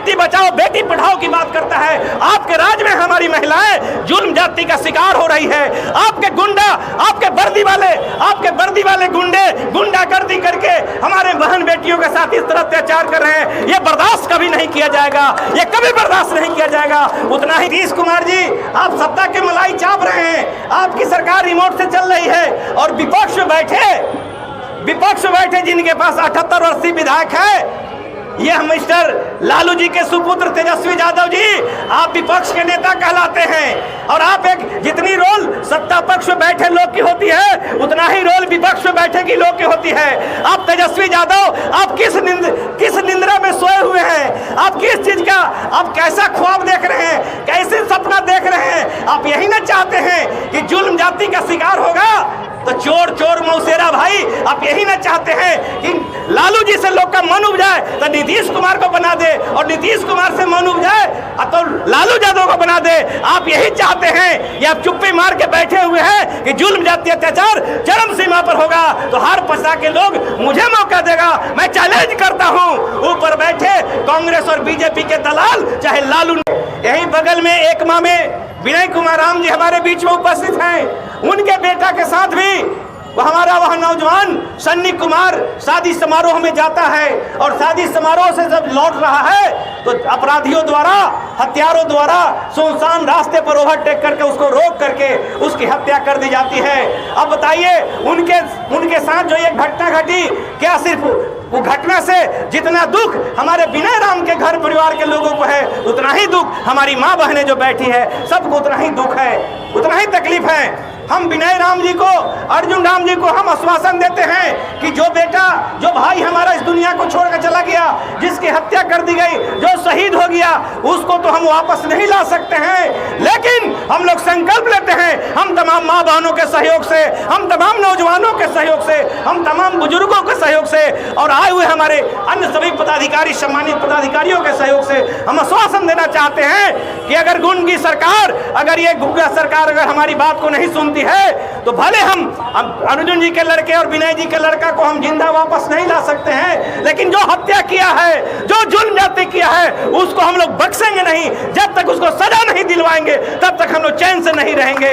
बेटी बचाओ बेटी पढ़ाओ की बात करता है। आपके राज में हमारी महिलाएं जुल्म जाति का शिकार हो रही है। आपके गुंडा, आपके वर्दी वाले गुंडे गुंडागर्दी करके हमारे बहन बेटियों के साथ इस तरह अत्याचार कर रहे हैं। ये बर्दाश्त कभी नहीं किया जाएगा, ये कभी बर्दाश्त नहीं किया जाएगा। उतना ही नीतीश कुमार जी, आप सत्ता के मलाई चाप रहे हैं, आपकी सरकार रिमोट से चल रही है और विपक्ष में बैठे जिनके पास 78 और 80 विधायक है, ये मिस्टर लालू जी के सुपुत्र तेजस्वी यादव जी, आप विपक्ष के नेता कहलाते हैं। और आप एक जितनी रोल सत्ता पक्ष में बैठे लोग की होती है, उतना ही रोल विपक्ष में बैठे की लोग की होती है। आप तेजस्वी यादव, आप किस निंद्रा में सोए हुए हैं? आप किस चीज का, आप कैसा ख्वाब देख रहे हैं, कैसे सपना देख रहे हैं? आप यही ना चाहते हैं कि जुल्म जाति का शिकार होगा तो चोर चोर मौसेरा भाई, आप यही ना चाहते हैं कि लालू जी से लोग का मन उब जाए तो नीतीश कुमार को बना दे, और नीतीश कुमार से मन उब जाए तो लालू यादव को बना दे? आप यही चाहते हैं या आप चुप्पी मार के बैठे हुए हैं कि जुल्म जाति अत्याचार चरम सीमा पर होगा तो हार पसा के लोग मुझे मौका देगा? मैं चैलेंज करता हूं, ऊपर बैठे कांग्रेस और बीजेपी के दलाल, चाहे लालू, यही बगल में एकमा में विनय कुमार राम जी हमारे बीच में उपस्थित हैं। उनके बेटा के साथ भी वह नौजवान सन्नी कुमार शादी समारोह में जाता है और शादी समारोह से जब लौट रहा है तो अपराधियों द्वारा, हत्यारों द्वारा सुनसान रास्ते पर ओवरटेक करके उसको रोक करके उसकी हत्या कर दी जाती है। अब बताइए, उनके साथ जो एक घटना घटी, क्या सिर्फ वो घटना से जितना दुख हमारे विनय राम के घर परिवार के लोगों को है, उतना ही दुख हमारी माँ बहनें जो बैठी है सबको उतना ही दुख है, उतना ही तकलीफ है। हम विनय राम जी को, अर्जुन राम जी को हम आश्वासन देते हैं कि जो बेटा, जो भाई हमारा इस दुनिया को छोड़कर चला गया, जिसकी हत्या कर दी गई, जो शहीद हो गया, उसको तो हम वापस नहीं ला सकते हैं, लेकिन हम लोग संकल्प लेते हैं, हम तमाम माँ बहनों के सहयोग से, हम तमाम नौजवानों के सहयोग से, हम तमाम बुजुर्गों के सहयोग से और आए हुए हमारे अन्य सभी पदाधिकारी, सम्मानित पदाधिकारियों के सहयोग से हम आश्वासन देना चाहते हैं कि अगर गुंड की सरकार, अगर ये गुंडा सरकार अगर हमारी बात को नहीं सुनती है तो भले हम अर्जुन जी के लड़के और विनय जी के लड़का को हम जिंदा वापस नहीं ला सकते हैं, लेकिन जो हत्या किया है, जो जुल्म जाति किया है, उसको हम लोग बख्शेंगे नहीं। जब तक उसको सजा नहीं दिलवाएंगे तब तक हम लोग चैन से नहीं रहेंगे।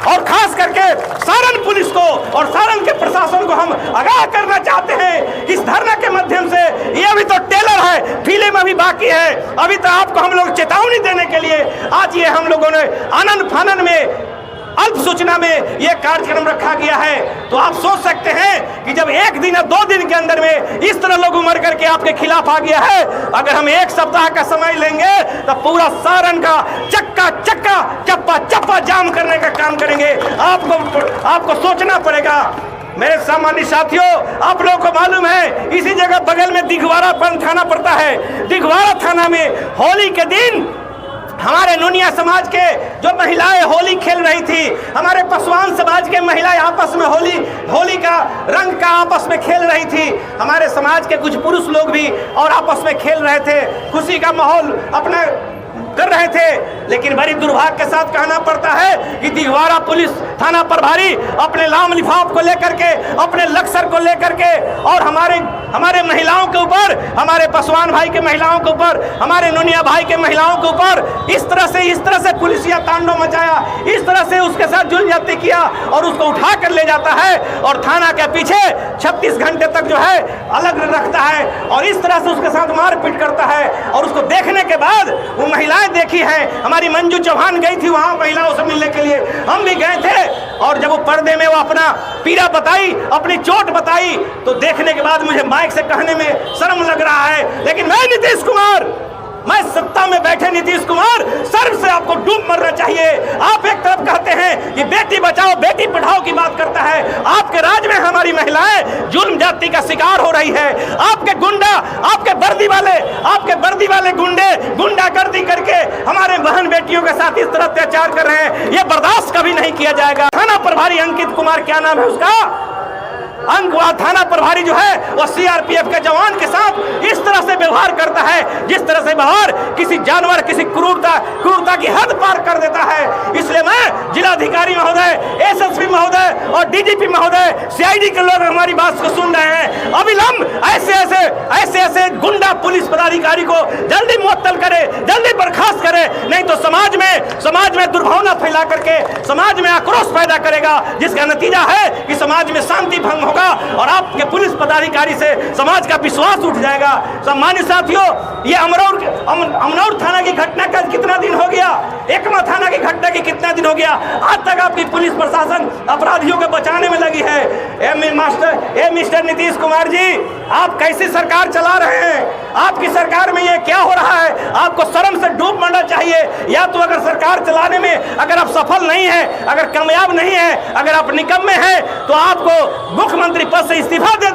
और खास करके सारण पुलिस को और सारण के प्रशासन को हम आगाह करना चाहते हैं, इस धरना के माध्यम से, ये अभी तो टेलर है, फिल्म अभी बाकी है, अभी तो आपको हम लोग चेतावनी देने के लिए आज ये हम लोगों ने आनंद फानन में, अल्प सूचना में यह कार्यक्रम रखा गया है। तो आप सोच सकते हैं कि जब 1 दिन या 2 दिन के अंदर में इस तरह लोग उमड़ करके आपके खिलाफ आ गया है, अगर हम 1 सप्ताह का समय लेंगे तो पूरा सारण का चक्का चप्पा चप्पा जाम करने का काम करेंगे। आपको सोचना पड़ेगा। मेरे सामान्य साथियों, आप लोगों को मालूम है इसी जगह बगल में दिघवारा थाना पड़ता है। दिघवारा थाना में होली के दिन हमारे नोनिया समाज के जो महिलाएं होली खेल रही थी, हमारे पासवान समाज के महिलाएं आपस में होली का रंग का आपस में खेल रही थी। हमारे समाज के कुछ पुरुष लोग भी और आपस में खेल रहे थे, खुशी का माहौल अपना कर रहे थे। लेकिन बड़ी दुर्भाग्य के साथ कहना पड़ता है कि दिघवारा पुलिस थाना प्रभारी अपने लाम लिफाफ को लेकर के, अपने लक्सर को लेकर के और हमारे महिलाओं के ऊपर, हमारे पासवान भाई के महिलाओं के ऊपर, हमारे नोनिया भाई के महिलाओं के ऊपर इस तरह से पुलिसिया तांडव मचाया, इस तरह से उसके साथ जुल्म जाति किया और उसको उठा कर ले जाता है और थाना के पीछे 36 घंटे तक जो है अलग रखता है और इस तरह से उसके साथ मारपीट करता है। और उसको देखने के बाद वो महिलाएं देखी है, हमारी मंजू चौहान गई थी वहां महिलाओं से मिलने के लिए, हम भी गए थे। और जब वो पर्दे में वो अपना पीड़ा बताई, अपनी चोट बताई, तो देखने के बाद मुझे माइक से कहने में शर्म लग रहा है, लेकिन मैं नीतीश कुमार, मैं सत्ता में बैठे नीतीश कुमार, सर्व से आपको डूब मरना चाहिए। आप एक तरफ कहते हैं कि बेटी बचाओ बेटी पढ़ाओ की बात करता है, आपके राज में हमारी महिलाएं जुल्म जाति का शिकार हो रही है। आपके गुंडा, आपके वर्दी वाले गुंडे गुंडागर्दी करके हमारे बहन बेटियों के साथ इस तरह अत्याचार कर रहे हैं, ये बर्दाश्त कभी नहीं किया जाएगा। थाना प्रभारी अंकित कुमार, क्या नाम है उसका, थाना प्रभारी जो है वो सीआरपीएफ के जवान के साथ इस तरह से व्यवहार करता है जिस तरह से व्यवहार किसी जानवर, किसी क्रूरता की हद पार कर देता है। इसलिए मैं जिलाधिकारी महोदय, एसएसपी महोदय और डीजीपी महोदय, सीआईडी के लोग हमारी बात को सुन रहे हैं, अविलंब ऐसे गुंडा पुलिस पदाधिकारी को जल्दी मुअत्तल करे, जल्दी बर्खास्त करे, नहीं तो समाज में दुर्भावना फैला करके समाज में आक्रोश पैदा करेगा, जिसका नतीजा है कि समाज में शांति भंग होगा और आपके पुलिस पदाधिकारी से समाज का विश्वास उठ जाएगा। सम्मानित साथियों, ये अमनौर थाना की घटना का कितना दिन हो गया, एकमा थाना की घटना की कितना दिन हो गया, आज तक आपकी पुलिस प्रशासन अपराधियों को बचाने में लगी है। मिस्टर नीतीश कुमार जी, आप कैसी सरकार चला रहे हैं? आपकी सरकार में ये क्या हो रहा है? आपको शर्म से डूब मरना चाहिए। या तो अगर सरकार चलाने में अगर आप सफल नहीं है, अगर कामयाब नहीं है, अगर आप निकम्मे हैं, तो आपको मुख्यमंत्री पद से इस्तीफा दे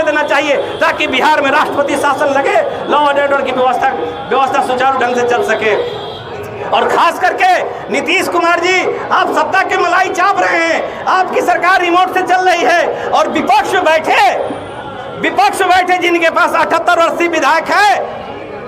देना चाहिए, ताकि बिहार में राष्ट्रपति शासन लगे, लॉ एंड ऑर्डर की व्यवस्था सुचारू ढंग से चल सके। और खास करके नीतीश कुमार जी, आप सत्ता के मलाई चाप रहे हैं, आपकी सरकार रिमोट से चल रही है और विपक्ष में बैठे जिनके पास 78 और 80 विधायक है,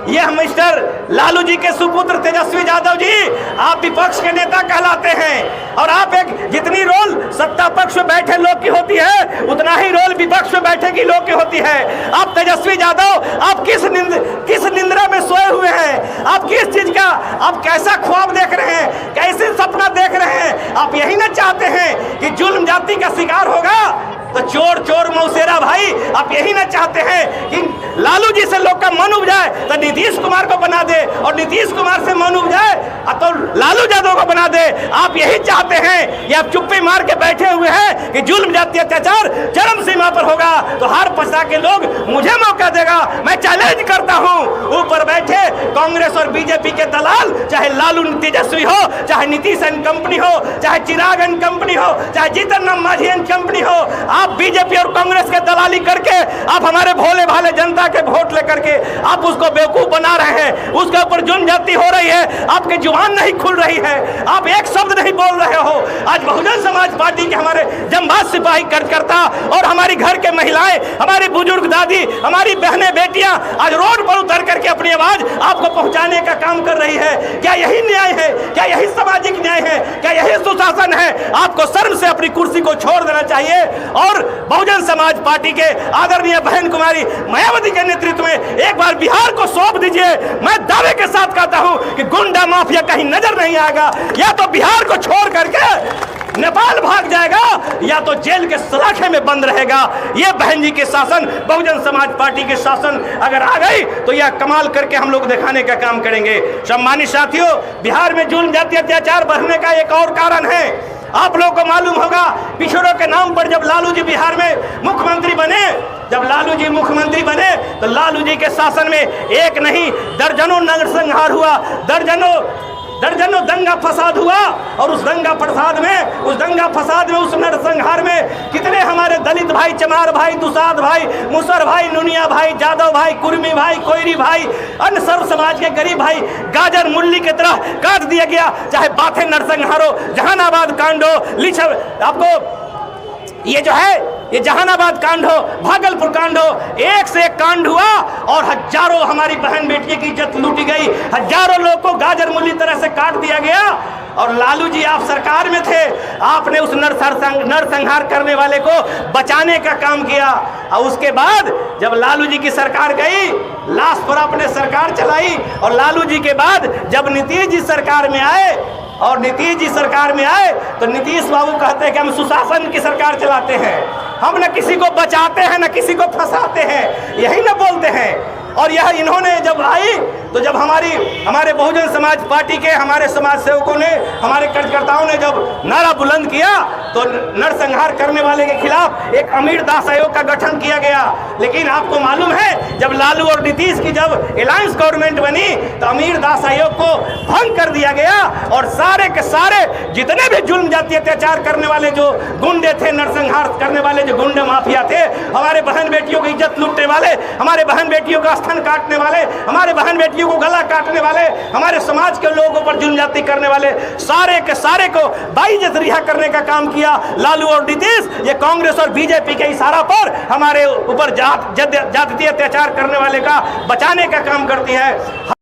ये मिस्टर लालू जी के सुपुत्र तेजस्वी यादव जी, आप विपक्ष के नेता कहलाते हैं। और आप जितनी रोल सत्ता पक्ष में बैठे लोग की होती है, उतना ही रोल विपक्ष में बैठे की लोग की होती है। आप तेजस्वी यादव, आप किस निंद्रा में सोए हुए हैं? आप किस चीज का, आप कैसा ख्वाब देख रहे हैं, कैसे सपना देख रहे हैं? आप यही ना चाहते हैं कि जुल्म जाति का शिकार होगा तो चोर मौसेरा भाई, आप यही ना चाहते हैं कि लालू जी से लोग का मन उब जाए तो नीतीश कुमार को बना दे, और नीतीश कुमार से मन उब जाए तो लालू यादव को बना दे? आप यही चाहते हैं कि आप चुप्पी मार के बैठे हुए हैं कि जुल्म जाति अत्याचार चरम सीमा पर होगा तो हार पछता के लोग मुझे मौका देगा। मैं चैलेंज करता हूं, ऊपर बैठे कांग्रेस और बीजेपी के दलाल, चाहे लालू तेजस्वी हो, चाहे नीतीश एंड कंपनी हो, चाहे चिराग एंड कंपनी हो, चाहे जीतन राम मांझी एंड कंपनी हो, आप बीजेपी और कांग्रेस के दलाली करके आप हमारे भोले भाले जनता के वोट लेकर के आप उसको बेवकूफ बना रहे हैं, उसके ऊपर जुल्म जाति हो रही है, आपकी जुबान नहीं खुल रही है, आप एक शब्द नहीं बोल रहे हो। आज बहुजन समाज पार्टी के हमारे जंबाज सिपाही कार्यकर्ता और हमारी घर के महिलाएं, हमारी बुजुर्ग दादी, हमारी बहनें बेटियां आज रोड पर उतर करके अपनी आवाज आपको पहुंचाने का काम कर रही है। क्या यही न्याय है? क्या यही सामाजिक न्याय है? क्या यही सुशासन है? आपको शर्म से अपनी कुर्सी को छोड़ देना चाहिए और बहुजन समाज पार्टी के आदरणीय बहन कुमारी मायावती के नेतृत्व में एक बार बिहार को सौंप दीजिए। मैं दावे के साथ कहता हूं कि गुंडा माफिया कहीं नजर नहीं आएगा, या तो बिहार को छोड़ करके नेपाल भाग जाएगा या तो जेल के सलाखे में बंद रहेगा। ये बहन जी के शासन, बहुजन समाज पार्टी के शासन अगर आ गई तो यह कमाल करके हम लोग दिखाने का काम करेंगे। सम्मानित साथियों, बिहार में जुल्म जाति अत्याचार बढ़ने का एक और कारण है। आप लोगों को मालूम होगा, पिछड़ों के नाम पर जब लालू जी बिहार में मुख्यमंत्री बने, तो लालू जी के शासन में एक नहीं दर्जनों नरसंहार हुआ, दर्जनों दंगा फसाद हुआ। और उस दंगा फसाद में उस नरसंहार में कितने हमारे दलित भाई, चमार भाई, दुसाद भाई, मुसर भाई, नुनिया भाई, जादव भाई, कुर्मी भाई, कोयरी भाई, अन्य सर्व समाज के गरीब भाई गाजर मूली की तरह काट दिया गया। चाहे बाथे नरसंहार हो, जहानाबाद कांड हो, आपको ये जो है ये जहानाबाद कांड हो, भागलपुर कांड हो, एक से एक कांड हुआ और हजारों हमारी बहन बेटियों की इज्जत लूटी गई, हजारों लोग को गाजर मूली तरह से काट दिया गया। और लालू जी आप सरकार में थे, आपने उस नरसंहार करने वाले को बचाने का काम किया। और उसके बाद जब लालू जी की सरकार गई, लाश पर आपने सरकार चलाई। और लालू जी के बाद जब नीतीश जी सरकार में आए तो नीतीश बाबू कहते हैं कि हम सुशासन की सरकार चलाते हैं, हम न किसी को बचाते हैं न किसी को फंसाते हैं, यही न बोलते हैं। और यह इन्होंने जब आई तो जब हमारे बहुजन समाज पार्टी के हमारे समाज सेवकों ने, हमारे कार्यकर्ताओं ने जब नारा बुलंद किया तो नरसंहार करने वाले के खिलाफ एक अमीर दास आयोग का गठन किया गया। लेकिन आपको मालूम है, जब लालू और नीतीश की जब अलायंस गवर्नमेंट बनी तो अमीर दास आयोग को भंग कर दिया गया और सारे के सारे जितने भी जुल्म जाति अत्याचार करने वाले जो गुंडे थे, नरसंहार करने वाले जो गुंडे माफिया थे, हमारे बहन बेटियों की इज्जत लूटने वाले, हमारे बहन बेटियों का स्तन काटने वाले, हमारे बहन बेटियों को गला काटने वाले, हमारे समाज के लोगों पर जुल्म जाति करने वाले, सारे के सारे को बाइज्जत रिहा करने का काम किया लालू और नीतीश। ये कांग्रेस और बीजेपी के इशारा पर हमारे ऊपर जातीय अत्याचार करने वाले का बचाने का काम करती है।